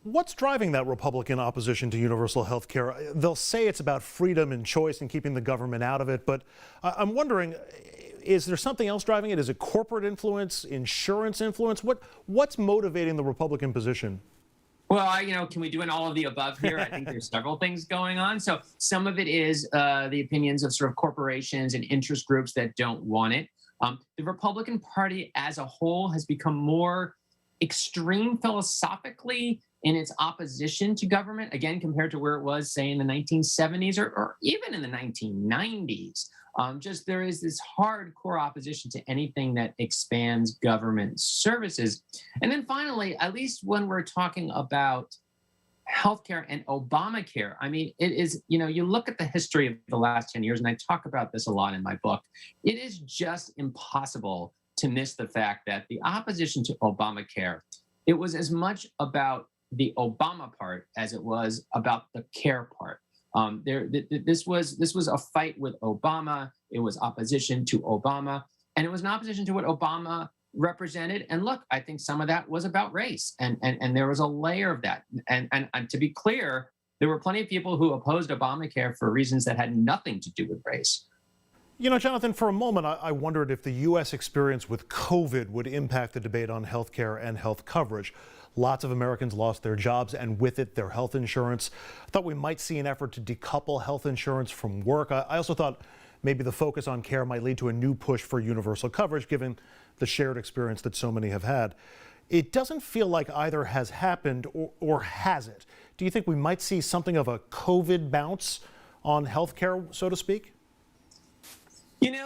What's driving that Republican opposition to universal health care? They'll say it's about freedom and choice and keeping the government out of it, but I'm wondering, is there something else driving it? Is it corporate influence, insurance influence? What's motivating the Republican position? Well, can we do all of the above here? I think there's several things going on. So some of it is the opinions of sort of corporations and interest groups that don't want it. The Republican Party as a whole has become more extreme philosophically in its opposition to government, again, compared to where it was, say, in the 1970s or even in the 1990s. There is this hardcore opposition to anything that expands government services. And then finally, at least when we're talking about healthcare and Obamacare, I mean, it is, you look at the history of the last 10 years, and I talk about this a lot in my book, it is just impossible to miss the fact that the opposition to Obamacare, it was as much about the Obama part as it was about the care part. This was a fight with Obama. It was opposition to Obama, and it was an opposition to what Obama represented. And look, I think some of that was about race, and there was a layer of that. And to be clear, there were plenty of people who opposed Obamacare for reasons that had nothing to do with race. Jonathan, for a moment, I wondered if the U.S. experience with COVID would impact the debate on health care and health coverage. Lots of Americans lost their jobs and with it their health insurance. I thought we might see an effort to decouple health insurance from work. I also thought maybe the focus on care might lead to a new push for universal coverage, given the shared experience that so many have had. It doesn't feel like either has happened, or has it? Do you think we might see something of a COVID bounce on health care, so to speak?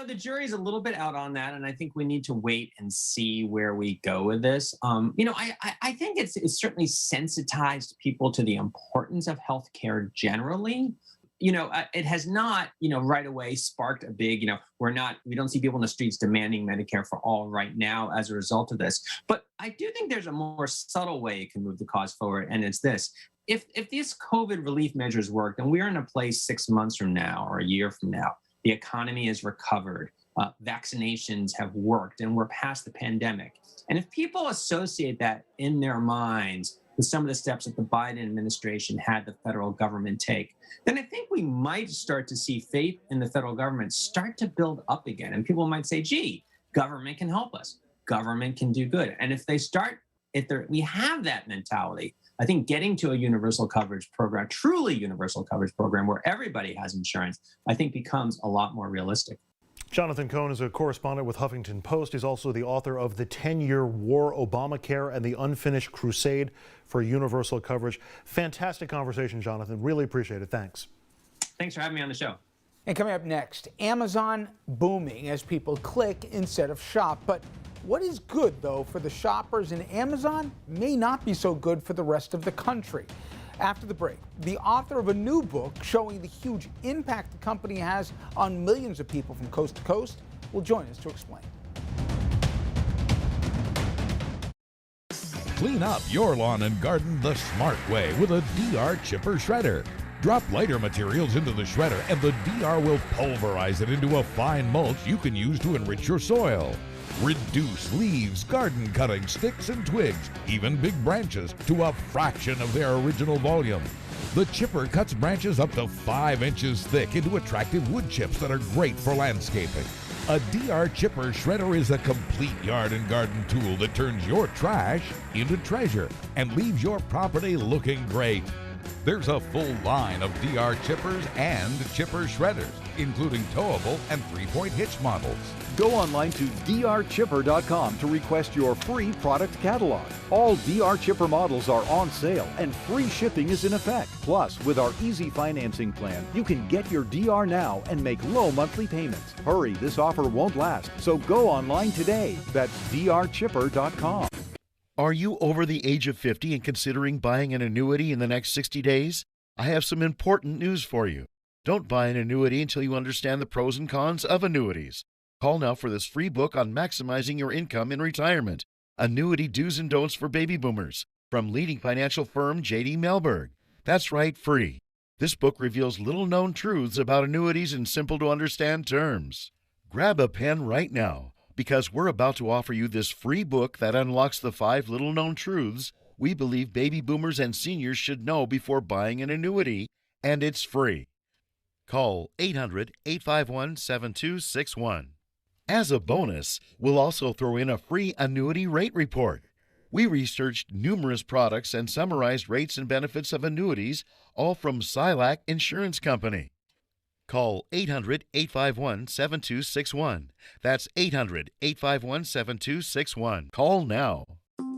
The jury's a little bit out on that, and I think we need to wait and see where we go with this. I think it's certainly sensitized people to the importance of healthcare generally. It has not, right away sparked a big, we don't see people in the streets demanding Medicare for all right now as a result of this. But I do think there's a more subtle way it can move the cause forward, and it's this. If these COVID relief measures work, then we're in a place 6 months from now or a year from now. The economy is recovered, vaccinations have worked, and we're past the pandemic. And if people associate that in their minds with some of the steps that the Biden administration had the federal government take, then I think we might start to see faith in the federal government start to build up again. And people might say, gee, government can help us. Government can do good. And if we have that mentality, I think getting to a universal coverage program, truly universal coverage program where everybody has insurance, I think becomes a lot more realistic. Jonathan Cohn is a correspondent with Huffington Post. He's also the author of The 10-Year War, Obamacare and the Unfinished Crusade for Universal Coverage. Fantastic conversation, Jonathan. Really appreciate it. Thanks. Thanks for having me on the show. And coming up next, Amazon booming as people click instead of shop. But what is good, though, for the shoppers in Amazon may not be so good for the rest of the country. After the break, the author of a new book showing the huge impact the company has on millions of people from coast to coast will join us to explain. Clean up your lawn and garden the smart way with a DR Chipper Shredder. Drop lighter materials into the shredder and the DR will pulverize it into a fine mulch you can use to enrich your soil. Reduce leaves, garden cuttings, sticks and twigs, even big branches, to a fraction of their original volume. The chipper cuts branches up to 5 inches thick into attractive wood chips that are great for landscaping. A DR chipper shredder is a complete yard and garden tool that turns your trash into treasure and leaves your property looking great. There's a full line of DR chippers and chipper shredders, including towable and 3-point hitch models. Go online to drchipper.com to request your free product catalog. All DR Chipper models are on sale and free shipping is in effect. Plus, with our easy financing plan, you can get your DR now and make low monthly payments. Hurry, this offer won't last, so go online today. That's drchipper.com. Are you over the age of 50 and considering buying an annuity in the next 60 days? I have some important news for you. Don't buy an annuity until you understand the pros and cons of annuities. Call now for this free book on maximizing your income in retirement. Annuity Do's and Don'ts for Baby Boomers from leading financial firm J.D. Mellberg. That's right, free. This book reveals little-known truths about annuities in simple-to-understand terms. Grab a pen right now, because we're about to offer you this free book that unlocks the 5 little-known truths we believe baby boomers and seniors should know before buying an annuity, and it's free. Call 800-851-7261. As a bonus, we'll also throw in a free annuity rate report. We researched numerous products and summarized rates and benefits of annuities, all from Silac Insurance Company. Call 800-851-7261. That's 800-851-7261. Call now.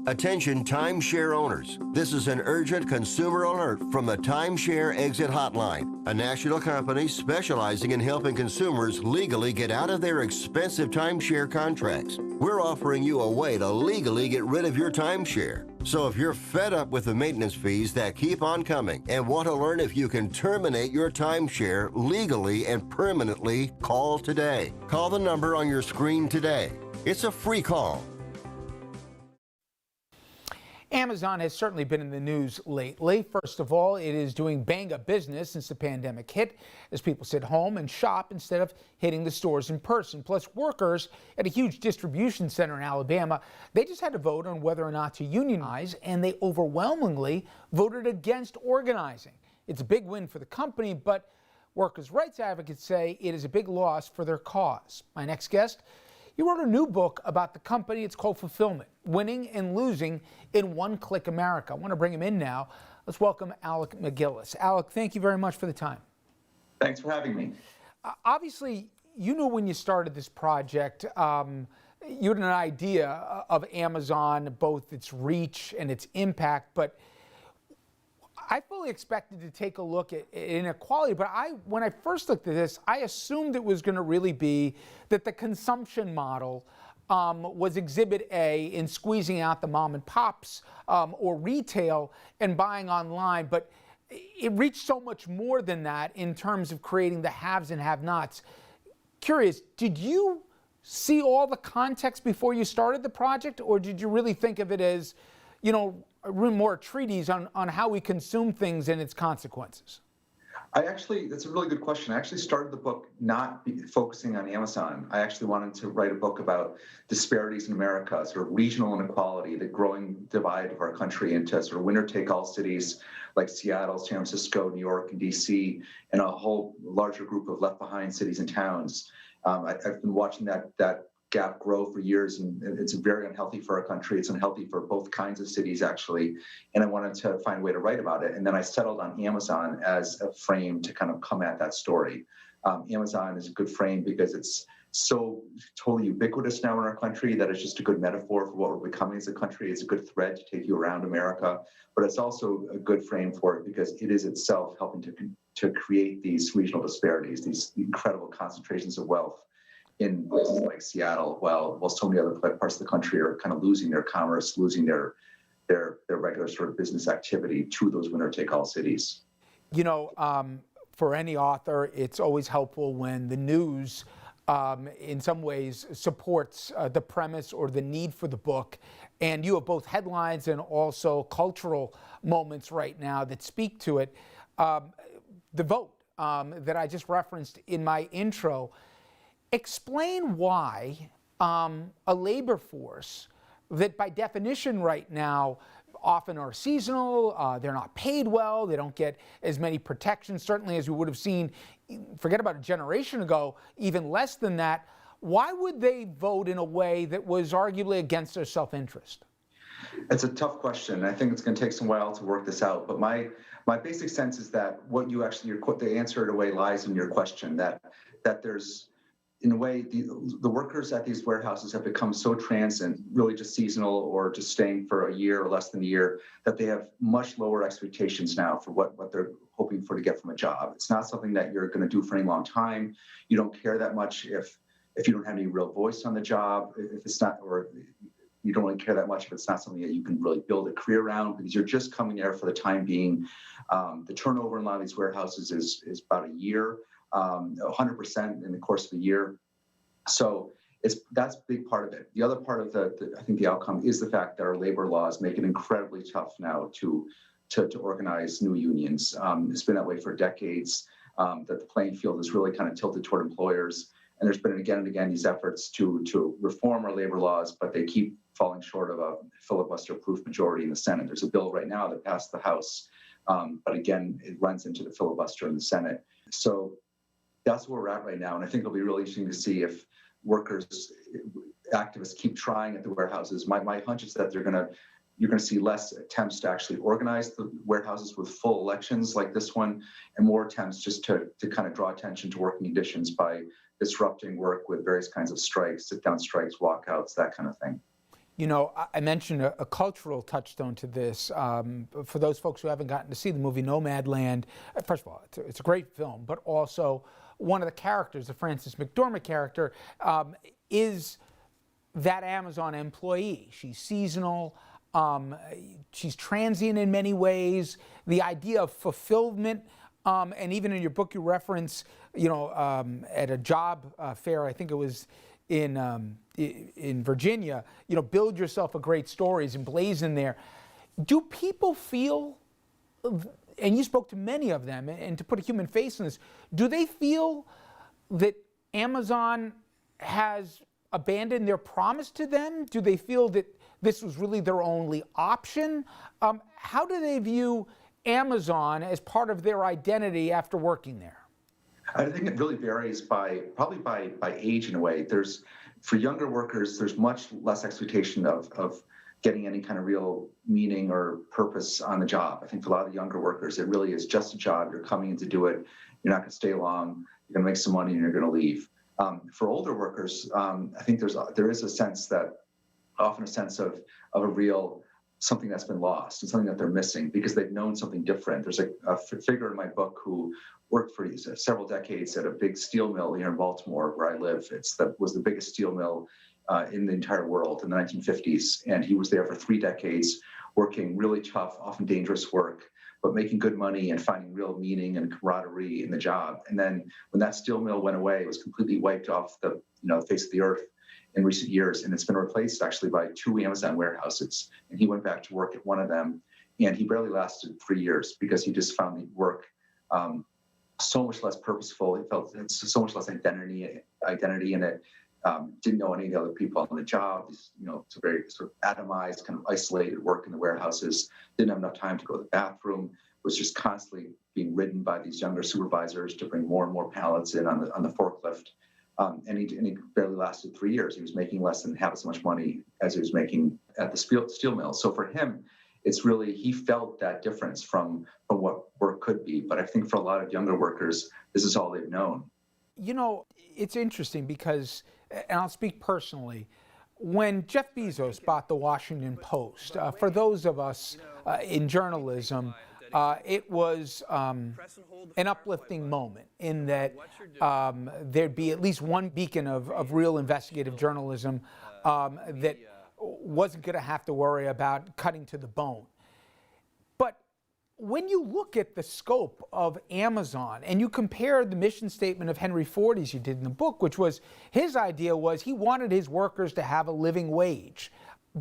Attention timeshare owners. This is an urgent consumer alert from the Timeshare Exit Hotline, a national company specializing in helping consumers legally get out of their expensive timeshare contracts. We're offering you a way to legally get rid of your timeshare. So if you're fed up with the maintenance fees that keep on coming and want to learn if you can terminate your timeshare legally and permanently, call today. Call the number on your screen today. It's a free call. Amazon has certainly been in the news lately. First of all, it is doing bang-up business since the pandemic hit, as people sit home and shop instead of hitting the stores in person. Plus, workers at a huge distribution center in Alabama, they just had to vote on whether or not to unionize, and they overwhelmingly voted against organizing. It's a big win for the company, but workers' rights advocates say it is a big loss for their cause. My next guest, he wrote a new book about the company. It's called Fulfillment, Winning and Losing in One-Click America. I want to bring him in now. Let's welcome Alec McGillis. Alec, thank you very much for the time. Thanks for having me. Obviously, you knew when you started this project, you had an idea of Amazon, both its reach and its impact, but I fully expected to take a look at inequality, but when I first looked at this, I assumed it was going to really be that the consumption model was exhibit A in squeezing out the mom and pops or retail and buying online, but it reached so much more than that in terms of creating the haves and have-nots. Curious, did you see all the context before you started the project, or did you really think of it as, you know, more a treatise on how we consume things and its consequences? That's a really good question. I actually started the book not focusing on Amazon. I actually wanted to write a book about disparities in America, sort of regional inequality, the growing divide of our country into sort of winner-take-all cities like Seattle, San Francisco, New York, and DC, and a whole larger group of left-behind cities and towns. I've been watching that gap grow for years, and it's very unhealthy for our country. It's unhealthy for both kinds of cities, actually, and I wanted to find a way to write about it. And then I settled on Amazon as a frame to kind of come at that story. Amazon is a good frame because it's so totally ubiquitous now in our country that it's just a good metaphor for what we're becoming as a country. It's a good thread to take you around America, but it's also a good frame for it because it is itself helping to create these regional disparities, these incredible concentrations of wealth in places like Seattle, while so many other parts of the country are kind of losing their commerce, losing their regular sort of business activity to those winner-take-all cities. You know, for any author, it's always helpful when the news, in some ways, supports the premise or the need for the book. And you have both headlines and also cultural moments right now that speak to it. The vote that I just referenced in my intro. Explain why a labor force that by definition right now often are seasonal, they're not paid well, they don't get as many protections, certainly as we would have seen, forget about a generation ago, even less than that. Why would they vote in a way that was arguably against their self-interest? It's a tough question. I think it's going to take some while to work this out. But my basic sense is that what you actually, the answer in a way lies in your question, that there's, in a way, the workers at these warehouses have become so transient, really just seasonal or just staying for a year or less than a year, that they have much lower expectations now for what they're hoping for to get from a job. It's not something that you're going to do for any long time. You don't care that much if you don't have any real voice on the job, if it's not, or you don't really care that much if it's not something that you can really build a career around, because you're just coming there for the time being. The turnover in a lot of these warehouses is about a year, 100% in the course of a year. So that's a big part of it. The other part of I think the outcome is the fact that our labor laws make it incredibly tough now to organize new unions. It's been that way for decades, that the playing field is really kind of tilted toward employers. And there's been again and again these efforts to reform our labor laws, but they keep falling short of a filibuster-proof majority in the Senate. There's a bill right now that passed the House, but again, it runs into the filibuster in the Senate. So that's where we're at right now. And I think it'll be really interesting to see if activists keep trying at the warehouses. My hunch is that you're going to see less attempts to actually organize the warehouses with full elections like this one, and more attempts just to kind of draw attention to working conditions by disrupting work with various kinds of strikes, sit-down strikes, walkouts, that kind of thing. You know, I mentioned a cultural touchstone to this. For those folks who haven't gotten to see the movie Nomadland, first of all, it's a great film, but also one of the characters, the Frances McDormand character, is that Amazon employee. She's seasonal, she's transient in many ways. The idea of fulfillment, and even in your book you reference, at a job fair, I think it was in Virginia, build yourself a great story is emblazoned there. Do people feel, and you spoke to many of them, and to put a human face in this, do they feel that Amazon has abandoned their promise to them? Do they feel that this was really their only option? How do they view Amazon as part of their identity after working there? I think it really varies probably by age in a way. For younger workers, there's much less expectation of getting any kind of real meaning or purpose on the job. I think for a lot of the younger workers, it really is just a job. You're coming in to do it. You're not going to stay long. You're going to make some money and you're going to leave. For older workers, I think there is a sense of a real something that's been lost and something that they're missing because they've known something different. There's a figure in my book who worked for several decades at a big steel mill here in Baltimore, where I live. Was the biggest steel mill in the entire world in the 1950s, and he was there for 3 decades, working really tough, often dangerous work, but making good money and finding real meaning and camaraderie in the job. And then when that steel mill went away, it was completely wiped off the face of the earth in recent years, and it's been replaced actually by 2 Amazon warehouses. And he went back to work at one of them, and he barely lasted 3 years because he just found the work so much less purposeful. He felt so much less identity in it. Didn't know any of the other people on the job. It's a very sort of atomized, kind of isolated work in the warehouses. Didn't have enough time to go to the bathroom. Was just constantly being ridden by these younger supervisors to bring more and more pallets in on the forklift. And he barely lasted 3 years. He was making less than half as much money as he was making at the steel mill. So for him, it's really, he felt that difference from what work could be. But I think for a lot of younger workers, this is all they've known. It's interesting because, and I'll speak personally, when Jeff Bezos bought the Washington Post, for those of us in journalism, it was an uplifting moment in that there'd be at least one beacon of real investigative journalism that wasn't going to have to worry about cutting to the bone. But when you look at the scope of Amazon and you compare the mission statement of Henry Ford, as you did in the book, which was his idea was he wanted his workers to have a living wage.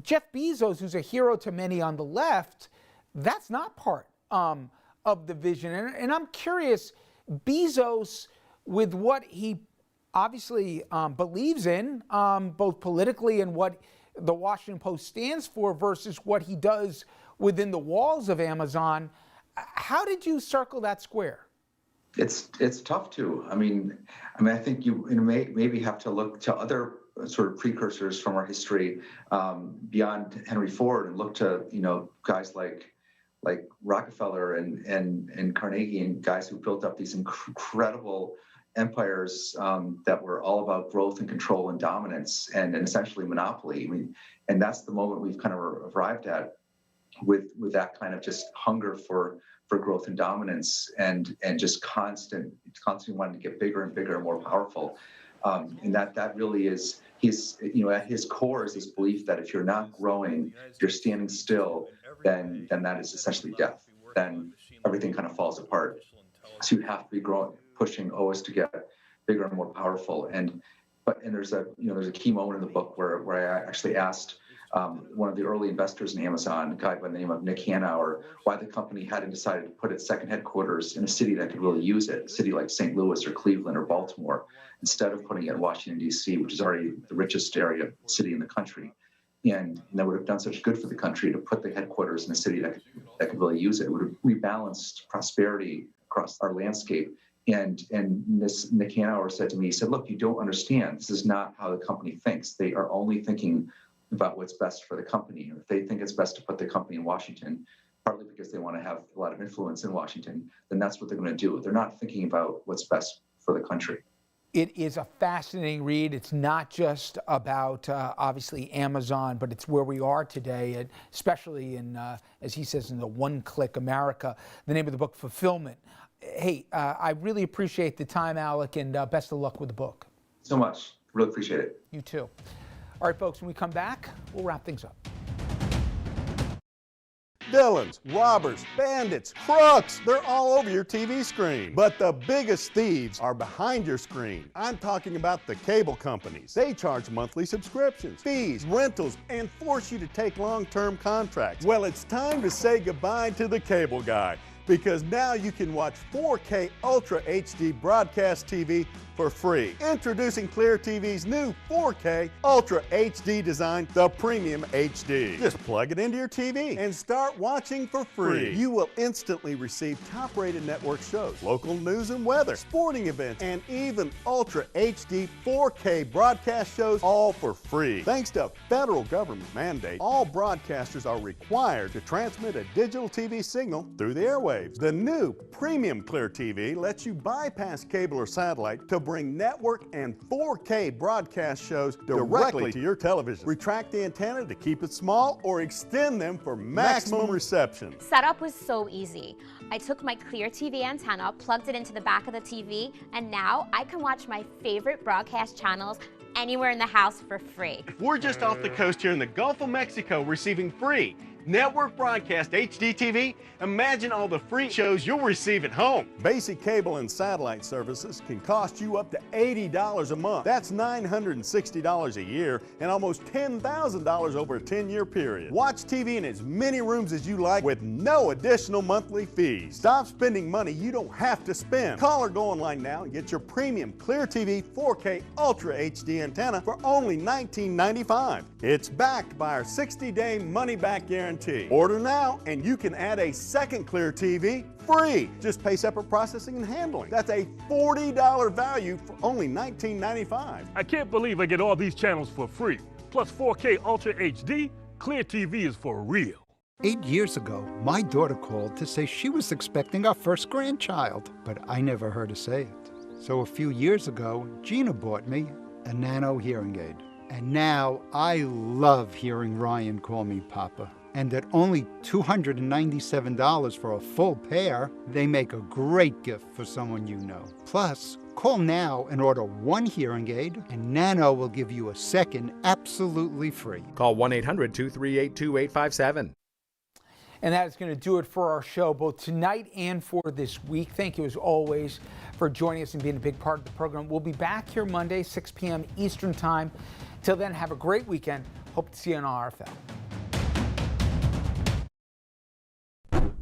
Jeff Bezos, who's a hero to many on the left, that's not part of the vision. And I'm curious, Bezos, with what he obviously believes in, both politically and what the Washington Post stands for versus what he does within the walls of Amazon. How did you circle that square? It's tough to. I mean, I think you maybe have to look to other sort of precursors from our history beyond Henry Ford and look to guys like Rockefeller and Carnegie and guys who built up these incredible empires that were all about growth and control and dominance and essentially monopoly. I mean, and that's the moment we've kind of arrived at with that kind of just hunger for growth and dominance and just constantly wanting to get bigger and bigger and more powerful. And that really is at his core is this belief that if you're not growing, if you're standing still, then that is essentially death. Then everything kind of falls apart. So you have to be growing, pushing always to get bigger and more powerful. And there's a key moment in the book where I actually asked one of the early investors in Amazon, a guy by the name of Nick Hanauer, why the company hadn't decided to put its second headquarters in a city that could really use it, a city like St. Louis or Cleveland or Baltimore, instead of putting it in Washington, D.C., which is already the richest city in the country. And that would have done such good for the country to put the headquarters in a city that could really use it. It would have rebalanced prosperity across our landscape. And this Nick Hanauer said to me, he said, look, you don't understand. This is not how the company thinks. They are only thinking about what's best for the company. If they think it's best to put the company in Washington, partly because they want to have a lot of influence in Washington, then that's what they're going to do. They're not thinking about what's best for the country. It is a fascinating read. It's not just about, obviously, Amazon, but it's where we are today, and especially in, as he says, in the one-click America. The name of the book, Fulfillment. Hey, I really appreciate the time, Alec, and best of luck with the book. So much. Really appreciate it. You too. All right, folks, when we come back, we'll wrap things up. Villains, robbers, bandits, crooks, they're all over your TV screen. But the biggest thieves are behind your screen. I'm talking about the cable companies. They charge monthly subscriptions, fees, rentals, and force you to take long-term contracts. Well, it's time to say goodbye to the cable guy, because now you can watch 4K Ultra HD broadcast TV for free. Introducing Clear TV's new 4K Ultra HD design, the Premium HD. Just plug it into your TV and start watching for free. You will instantly receive top-rated network shows, local news and weather, sporting events, and even Ultra HD 4K broadcast shows, all for free. Thanks to a federal government mandate, all broadcasters are required to transmit a digital TV signal through the airwaves. The new Premium Clear TV lets you bypass cable or satellite to bring network and 4K broadcast shows directly to your television. Retract the antenna to keep it small or extend them for maximum reception. Setup was so easy. I took my Clear TV antenna, plugged it into the back of the TV, and now I can watch my favorite broadcast channels anywhere in the house for free. We're just off the coast here in the Gulf of Mexico receiving free network broadcast HD TV. Imagine all the free shows you'll receive at home. Basic cable and satellite services can cost you up to $80 a month. That's $960 a year and almost $10,000 over a 10-year period. Watch TV in as many rooms as you like with no additional monthly fees. Stop spending money you don't have to spend. Call or go online now and get your premium Clear TV 4K Ultra HD antenna for only $19.95. It's backed by our 60-day money-back guarantee. Order now and you can add a second Clear TV free. Just pay separate processing and handling. That's a $40 value for only $19.95. I can't believe I get all these channels for free. Plus 4K Ultra HD, Clear TV is for real. 8 years ago, my daughter called to say she was expecting our first grandchild, but I never heard her say it. So a few years ago, Gina bought me a Nano hearing aid. And now I love hearing Ryan call me Papa. And at only $297 for a full pair, they make a great gift for someone you know. Plus, call now and order one hearing aid, and Nano will give you a second absolutely free. Call 1-800-238-2857. And that is going to do it for our show, both tonight and for this week. Thank you, as always, for joining us and being a big part of the program. We'll be back here Monday, 6 p.m. Eastern Time. Till then, have a great weekend. Hope to see you on RFL.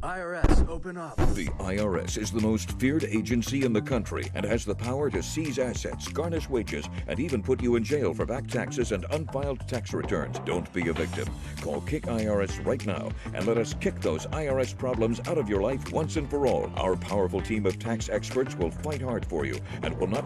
IRS, open up. The IRS is the most feared agency in the country and has the power to seize assets, garnish wages, and even put you in jail for back taxes and unfiled tax returns. Don't be a victim. Call Kick IRS right now and let us kick those IRS problems out of your life once and for all. Our powerful team of tax experts will fight hard for you and will not